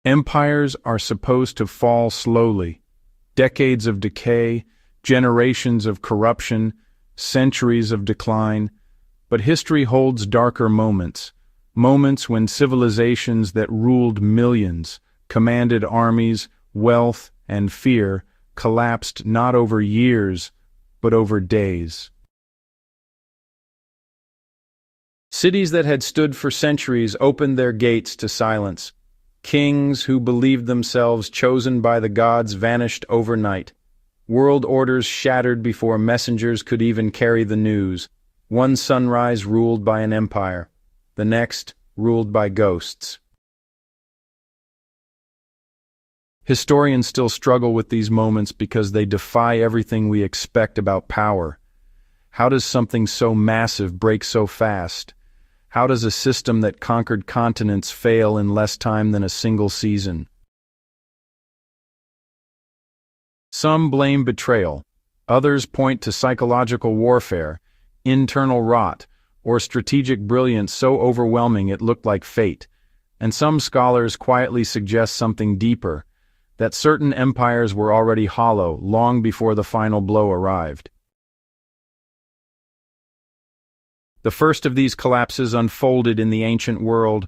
Empires are supposed to fall slowly. Decades of decay, generations of corruption, centuries of decline. But history holds darker moments. Moments when civilizations that ruled millions, commanded armies, wealth, and fear collapsed not over years, but over days. Cities that had stood for centuries opened their gates to silence. Kings who believed themselves chosen by the gods vanished overnight. World orders shattered before messengers could even carry the news. One sunrise ruled by an empire, the next ruled by ghosts. Historians still struggle with these moments because they defy everything we expect about power. How does something so massive break so fast? How does a system that conquered continents fail in less time than a single season? Some blame betrayal. Others point to psychological warfare, internal rot, or strategic brilliance so overwhelming it looked like fate. And some scholars quietly suggest something deeper, that certain empires were already hollow long before the final blow arrived. The first of these collapses unfolded in the ancient world,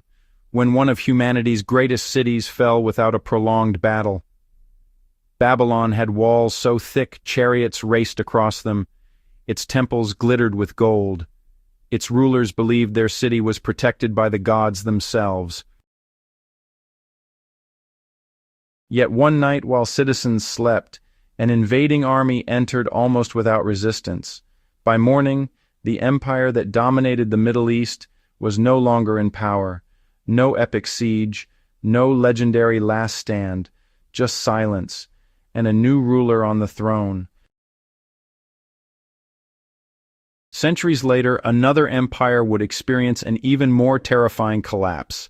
when one of humanity's greatest cities fell without a prolonged battle. Babylon had walls so thick chariots raced across them. Its temples glittered with gold. Its rulers believed their city was protected by the gods themselves. Yet one night while citizens slept, an invading army entered almost without resistance. By morning, the empire that dominated the Middle East was no longer in power. No epic siege, no legendary last stand, just silence, and a new ruler on the throne. Centuries later, another empire would experience an even more terrifying collapse.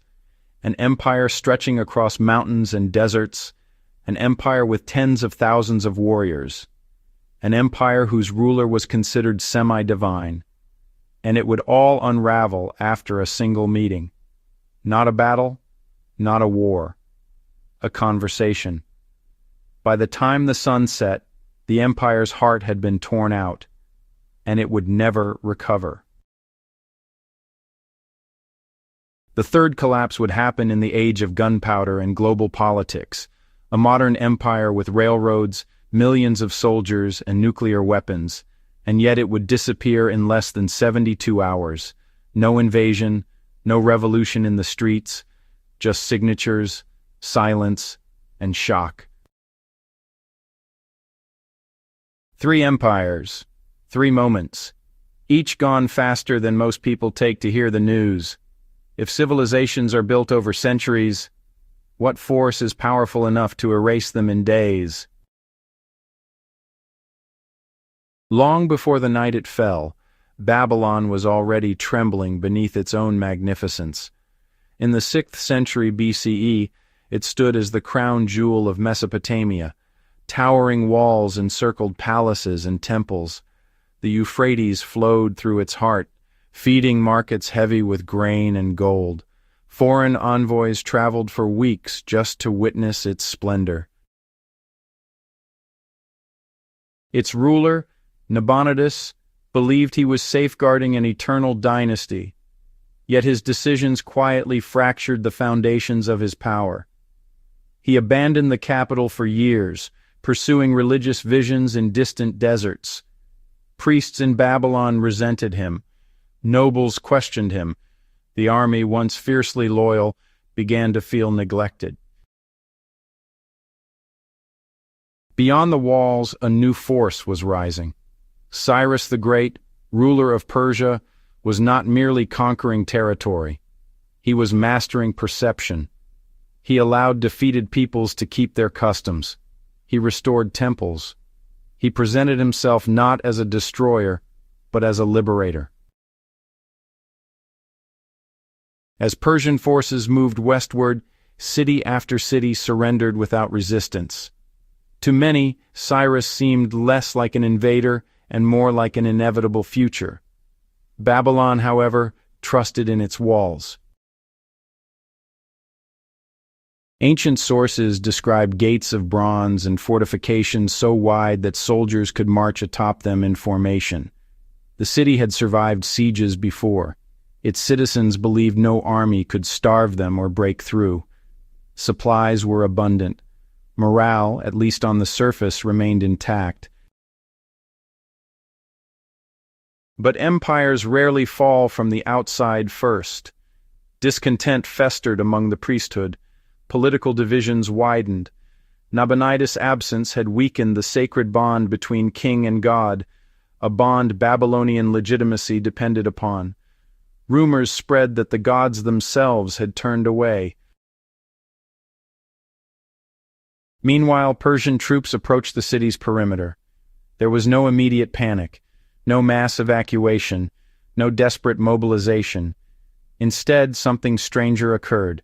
An empire stretching across mountains and deserts, an empire with tens of thousands of warriors, an empire whose ruler was considered semi-divine. And it would all unravel after a single meeting. Not a battle, not a war, a conversation. By the time the sun set, the empire's heart had been torn out, and it would never recover. The third collapse would happen in the age of gunpowder and global politics, a modern empire with railroads, millions of soldiers, and nuclear weapons, and yet it would disappear in less than 72 hours. No invasion, no revolution in the streets, just signatures, silence, and shock. 3 empires, 3 moments, each gone faster than most people take to hear the news. If civilizations are built over centuries, what force is powerful enough to erase them in days? Long before the night it fell, Babylon was already trembling beneath its own magnificence. In the 6th century BCE, it stood as the crown jewel of Mesopotamia. Towering walls encircled palaces and temples. The Euphrates flowed through its heart, feeding markets heavy with grain and gold. Foreign envoys traveled for weeks just to witness its splendor. Its ruler, Nabonidus, believed he was safeguarding an eternal dynasty, yet his decisions quietly fractured the foundations of his power. He abandoned the capital for years, pursuing religious visions in distant deserts. Priests in Babylon resented him. Nobles questioned him. The army, once fiercely loyal, began to feel neglected. Beyond the walls, a new force was rising. Cyrus the Great, ruler of Persia, was not merely conquering territory. He was mastering perception. He allowed defeated peoples to keep their customs. He restored temples. He presented himself not as a destroyer, but as a liberator. As Persian forces moved westward, city after city surrendered without resistance. To many, Cyrus seemed less like an invader and more like an inevitable future. Babylon, however, trusted in its walls. Ancient sources describe gates of bronze and fortifications so wide that soldiers could march atop them in formation. The city had survived sieges before. Its citizens believed no army could starve them or break through. Supplies were abundant. Morale, at least on the surface, remained intact. But empires rarely fall from the outside first. Discontent festered among the priesthood. Political divisions widened. Nabonidus' absence had weakened the sacred bond between king and god, a bond Babylonian legitimacy depended upon. Rumors spread that the gods themselves had turned away. Meanwhile, Persian troops approached the city's perimeter. There was no immediate panic, no mass evacuation, no desperate mobilization. Instead, something stranger occurred.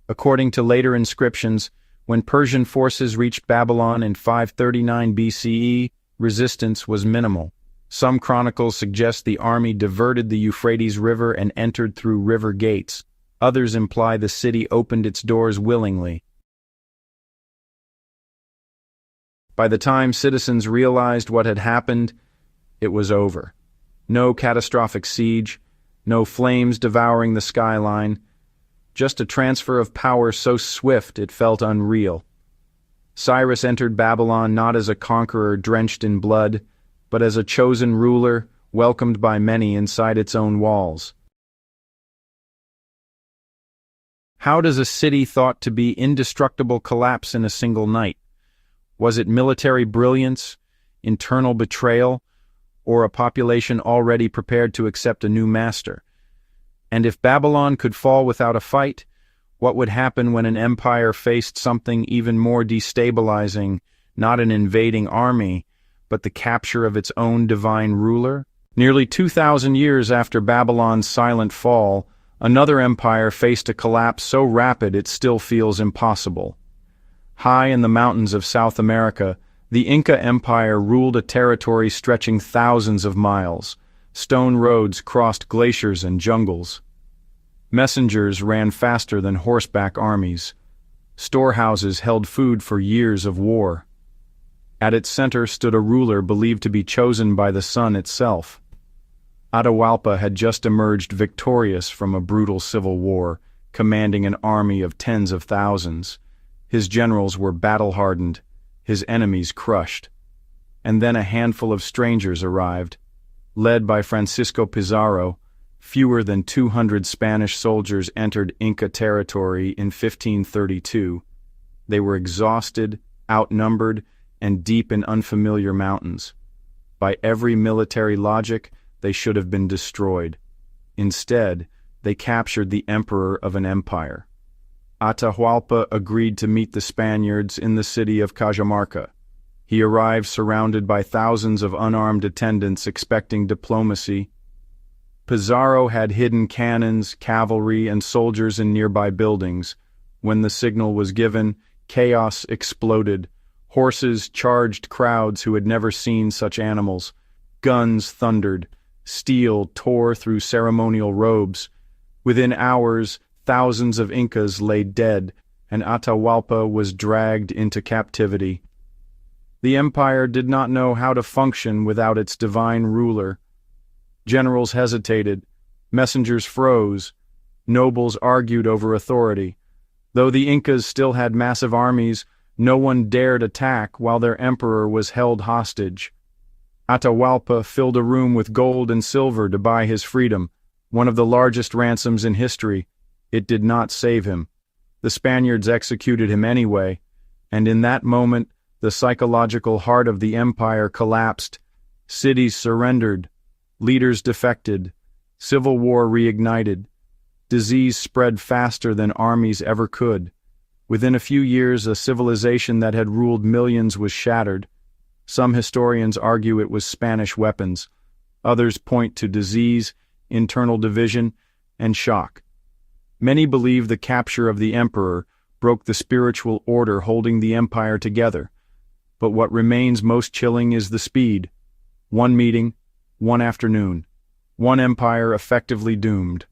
According to later inscriptions, when Persian forces reached Babylon in 539 BCE, resistance was minimal. Some chronicles suggest the army diverted the Euphrates River and entered through river gates. Others imply the city opened its doors willingly. By the time citizens realized what had happened, it was over. No catastrophic siege, no flames devouring the skyline, just a transfer of power so swift it felt unreal. Cyrus entered Babylon not as a conqueror drenched in blood, but as a chosen ruler welcomed by many inside its own walls. How does a city thought to be indestructible collapse in a single night? Was it military brilliance, internal betrayal, or a population already prepared to accept a new master? And if Babylon could fall without a fight, what would happen when an empire faced something even more destabilizing, not an invading army, but the capture of its own divine ruler? Nearly 2,000 years after Babylon's silent fall, another empire faced a collapse so rapid it still feels impossible. High in the mountains of South America, the Inca Empire ruled a territory stretching thousands of miles. Stone roads crossed glaciers and jungles. Messengers ran faster than horseback armies. Storehouses held food for years of war. At its center stood a ruler believed to be chosen by the sun itself. Atahualpa had just emerged victorious from a brutal civil war, commanding an army of tens of thousands. His generals were battle-hardened, his enemies crushed. And then a handful of strangers arrived. Led by Francisco Pizarro, fewer than 200 Spanish soldiers entered Inca territory in 1532. They were exhausted, outnumbered, and deep in unfamiliar mountains. By every military logic, they should have been destroyed. Instead, they captured the emperor of an empire. Atahualpa agreed to meet the Spaniards in the city of Cajamarca. He arrived surrounded by thousands of unarmed attendants expecting diplomacy. Pizarro had hidden cannons, cavalry, and soldiers in nearby buildings. When the signal was given, chaos exploded. Horses charged crowds who had never seen such animals. Guns thundered. Steel tore through ceremonial robes. Within hours, thousands of Incas lay dead, and Atahualpa was dragged into captivity. The empire did not know how to function without its divine ruler. Generals hesitated, messengers froze, nobles argued over authority. Though the Incas still had massive armies, no one dared attack while their emperor was held hostage. Atahualpa filled a room with gold and silver to buy his freedom, one of the largest ransoms in history. It did not save him. The Spaniards executed him anyway, and in that moment, the psychological heart of the empire collapsed. Cities surrendered. Leaders defected. Civil war reignited. Disease spread faster than armies ever could. Within a few years, a civilization that had ruled millions was shattered. Some historians argue it was Spanish weapons. Others point to disease, internal division, and shock. Many believe the capture of the emperor broke the spiritual order holding the empire together. But what remains most chilling is the speed. One meeting, one afternoon. One empire effectively doomed.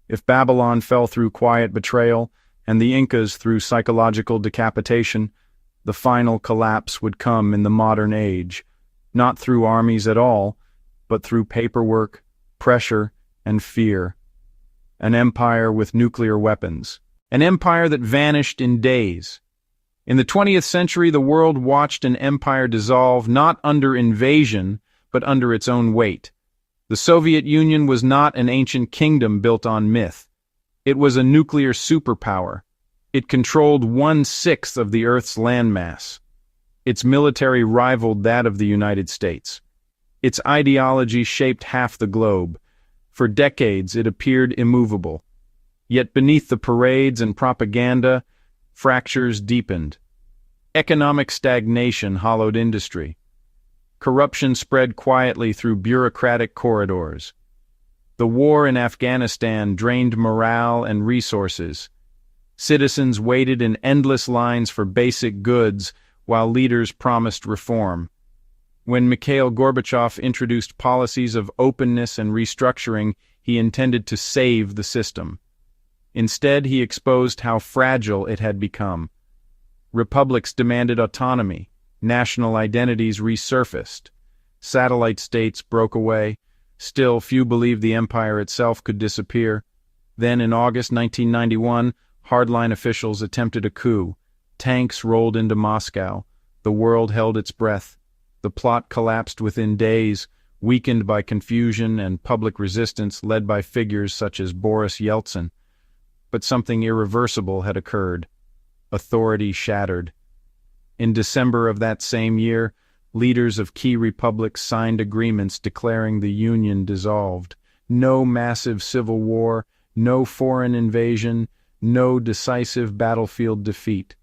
If Babylon fell through quiet betrayal, and the Incas through psychological decapitation. The final collapse would come in the modern age, not through armies at all, but through paperwork, pressure, and fear. An empire with nuclear weapons. An empire that vanished in days. In the 20th century, the world watched an empire dissolve not under invasion, but under its own weight. The Soviet Union was not an ancient kingdom built on myth. It was a nuclear superpower. It controlled 1/6 of the Earth's landmass. Its military rivaled that of the United States. Its ideology shaped half the globe. For decades, it appeared immovable. Yet beneath the parades and propaganda, fractures deepened. Economic stagnation hollowed industry. Corruption spread quietly through bureaucratic corridors. The war in Afghanistan drained morale and resources. Citizens waited in endless lines for basic goods while leaders promised reform. When Mikhail Gorbachev introduced policies of openness and restructuring, he intended to save the system. Instead, he exposed how fragile it had become. Republics demanded autonomy. National identities resurfaced. Satellite states broke away. Still, few believed the empire itself could disappear. Then, in August 1991, hardline officials attempted a coup. Tanks rolled into Moscow. The world held its breath. The plot collapsed within days, weakened by confusion and public resistance led by figures such as Boris Yeltsin. But something irreversible had occurred. Authority shattered. In December of that same year, leaders of key republics signed agreements declaring the Union dissolved. No massive civil war, no foreign invasion, no decisive battlefield defeat.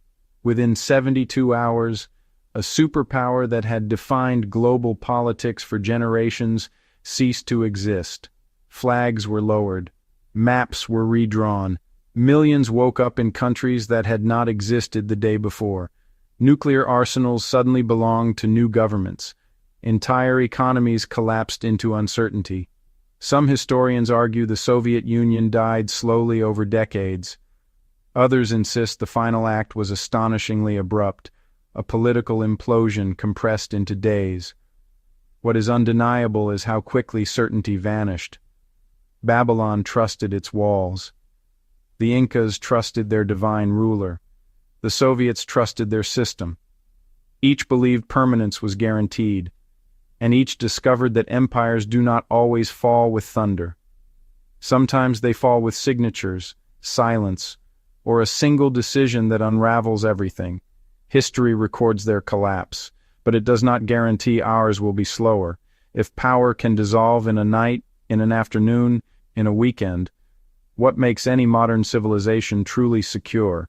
Within 72 hours, a superpower that had defined global politics for generations ceased to exist. Flags were lowered. Maps were redrawn. Millions woke up in countries that had not existed the day before. Nuclear arsenals suddenly belonged to new governments. Entire economies collapsed into uncertainty. Some historians argue the Soviet Union died slowly over decades. Others insist the final act was astonishingly abrupt, a political implosion compressed into days. What is undeniable is how quickly certainty vanished. Babylon trusted its walls. The Incas trusted their divine ruler. The Soviets trusted their system. Each believed permanence was guaranteed, and each discovered that empires do not always fall with thunder. Sometimes they fall with signatures, silence, or a single decision that unravels everything. History records their collapse, but it does not guarantee ours will be slower. If power can dissolve in a night, in an afternoon, in a weekend, what makes any modern civilization truly secure?